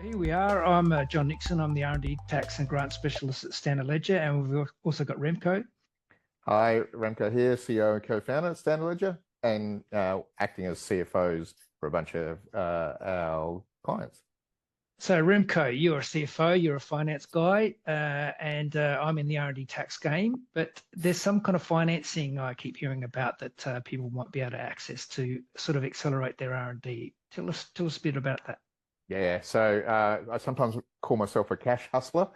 Here we are. I'm John Nixon. I'm the R&D Tax and Grant Specialist at Standard Ledger, and we've also got Remco. Hi, Remco here, CEO and co-founder at Standard Ledger, and acting as CFOs for a bunch of our clients. So Remco, you're a CFO, you're a finance guy, and I'm in the R&D tax game. But there's some kind of financing I keep hearing about that people might be able to access to sort of accelerate their R&D. Tell us a bit about that. Yeah, so I sometimes call myself a cash hustler,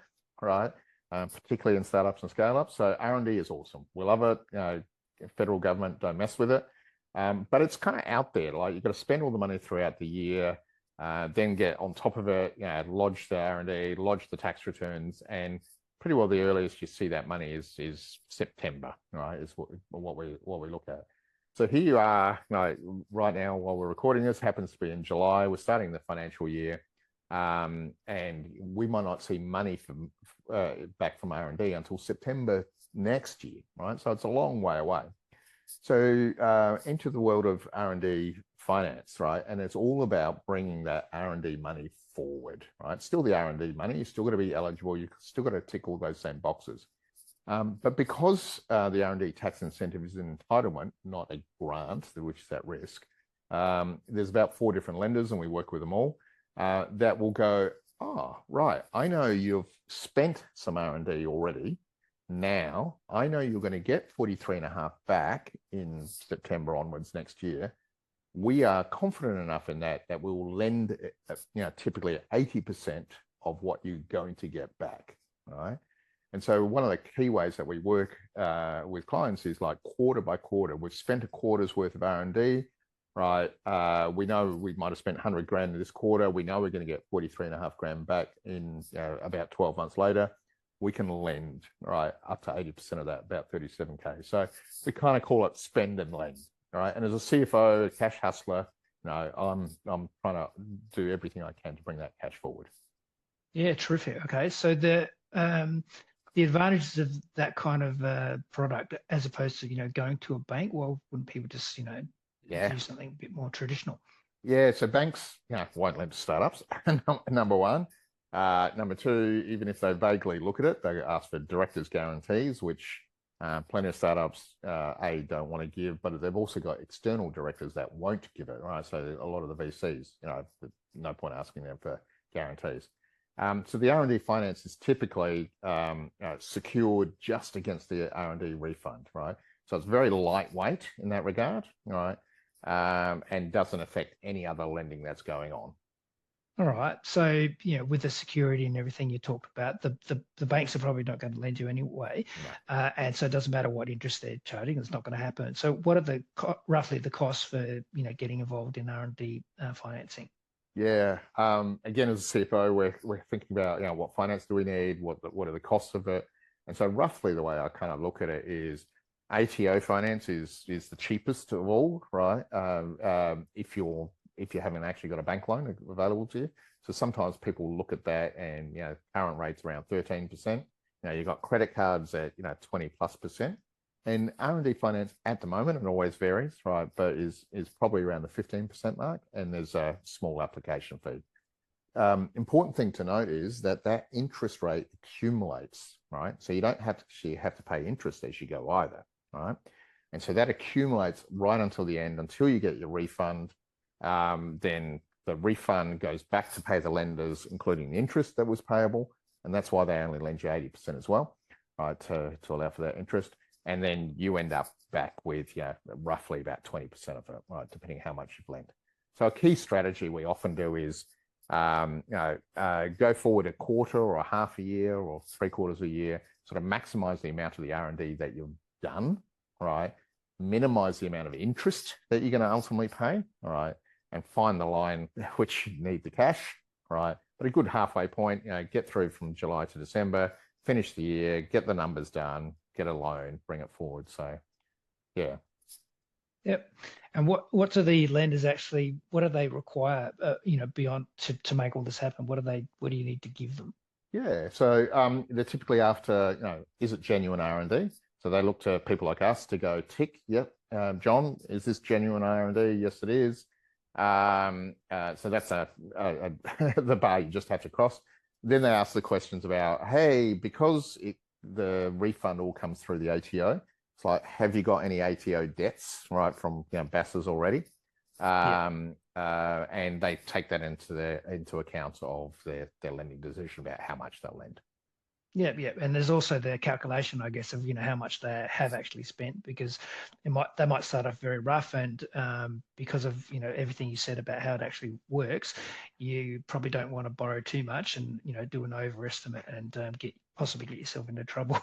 right? Particularly in startups and scale-ups. So R&D is awesome. We love it. Federal government don't mess with it, but it's kind of out there. Like you've got to spend all the money throughout the year, then get on top of it. Lodge the R&D, lodge the tax returns, and pretty well the earliest you see that money is September, right? Is what we look at. So here you are, right now while we're recording this, happens to be in July. We're starting the financial year, and we might not see money from back from R&D until September next year, right? So it's a long way away. So enter the world of R&D finance, right? And it's all about bringing that R&D money forward, right? Still the R&D money, you're still got to be eligible. You've still got to tick all those same boxes. But because the R&D tax incentive is an entitlement, not a grant, which is at risk, there's about 4 different lenders, and we work with them all, that will go, oh, right, I know you've spent some R&D already. Now, I know you're going to get 43.5 back in September onwards next year. We are confident enough in that we will lend, typically 80% of what you're going to get back, right? And so one of the key ways that we work with clients is like quarter by quarter. We've spent a quarter's worth of R&D, right? We know we might have spent 100 grand this quarter. We know we're going to get 43.5 grand back in about 12 months later. We can lend, right, up to 80% of that, about 37K. So we kind of call it spend and lend, right? And as a CFO, a cash hustler, I'm trying to do everything I can to bring that cash forward. Yeah, terrific. Okay, so the advantages of that kind of product, as opposed to going to a bank, well, wouldn't people just do something a bit more traditional? Yeah, so banks won't lend to startups. Number one. Number two, even if they vaguely look at it, they ask for directors' guarantees, which plenty of startups don't want to give, but they've also got external directors that won't give it, right? So a lot of the VCs, no point asking them for guarantees. So the R&D finance is typically secured just against the R&D refund, right? So it's very lightweight in that regard, right? And doesn't affect any other lending that's going on. All right. So, with the security and everything you talked about, the banks are probably not going to lend you anyway. No. And so it doesn't matter what interest they're charging, it's not going to happen. So what are roughly the costs for, getting involved in R&D financing? Yeah. Again, as a CFO, we're thinking about, what finance do we need? What are the costs of it? And so roughly the way I kind of look at it is ATO finance is the cheapest of all, right? If you haven't actually got a bank loan available to you. So sometimes people look at that and, current rates around 13%. You've got credit cards at, 20+%. And R&D finance at the moment, it always varies, right? But is probably around the 15% mark, and there's a small application fee. Important thing to note is that interest rate accumulates, right? So you don't have to pay interest as you go either, right? And so that accumulates right until the end, until you get your refund. Then the refund goes back to pay the lenders, including the interest that was payable. And that's why they only lend you 80% as well, right, to allow for that interest. And then you end up back with roughly about 20% of it, right, depending how much you've lent. So a key strategy we often do is go forward a quarter or a half a year or 3/4 a year, sort of maximize the amount of the R&D that you've done, right? Minimize the amount of interest that you're going to ultimately pay, all right? And find the line which you need the cash, right? But a good halfway point, get through from July to December, finish the year, get the numbers done, get a loan, bring it forward. So, yeah. Yep. And what do the lenders actually, what do they require, beyond to make all this happen? What do you need to give them? Yeah. So they're typically after, is it genuine R&D? So they look to people like us to go tick, yep, John, is this genuine R&D? Yes, it is. So that's the bar you just have to cross. Then they ask the questions about, hey, because the refund all comes through the ATO, it's like, have you got any ATO debts, right, from BASs already? And they take that into account of their lending decision about how much they'll lend. Yeah, and there's also the calculation, I guess, of how much they have actually spent, because they might start off very rough, and because of everything you said about how it actually works, you probably don't want to borrow too much and do an overestimate and possibly get yourself into trouble.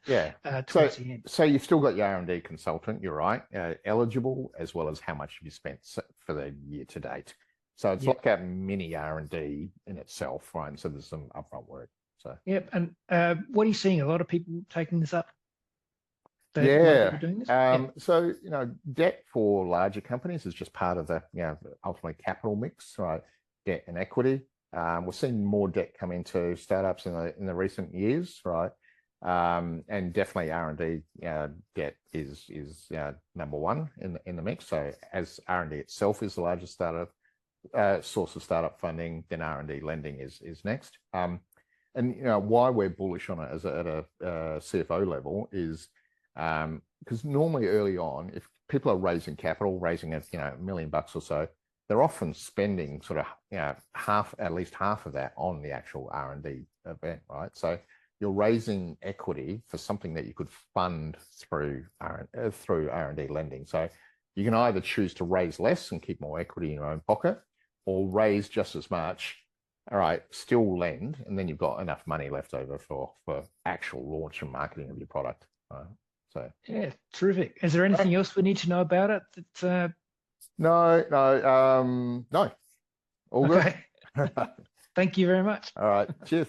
Yeah. Towards the end. So you've still got your R&D consultant. You're right, eligible, as well as how much you spent for the year to date. So it's like a mini R&D in itself, right? And so there's some upfront work. So and what are you seeing? A lot of people taking this up? Yeah. A lot of people doing this? So debt for larger companies is just part of the ultimately capital mix, right? Debt and equity. We're seeing more debt come into startups in the recent years, right? And definitely R&D debt is number one in the mix. So as R&D itself is the largest startup source of startup funding, then R&D lending is next. And why we're bullish on it at a CFO level is because normally early on, if people are raising capital, raising $1 million or so, they're often spending sort of at least half of that on the actual R&D event, right? So you're raising equity for something that you could fund through R&D lending. So you can either choose to raise less and keep more equity in your own pocket, or raise just as much. All right, still lend, and then you've got enough money left over for actual launch and marketing of your product. So yeah, terrific. Is there anything else we need to know about it? No. All good. Thank you very much. All right, cheers.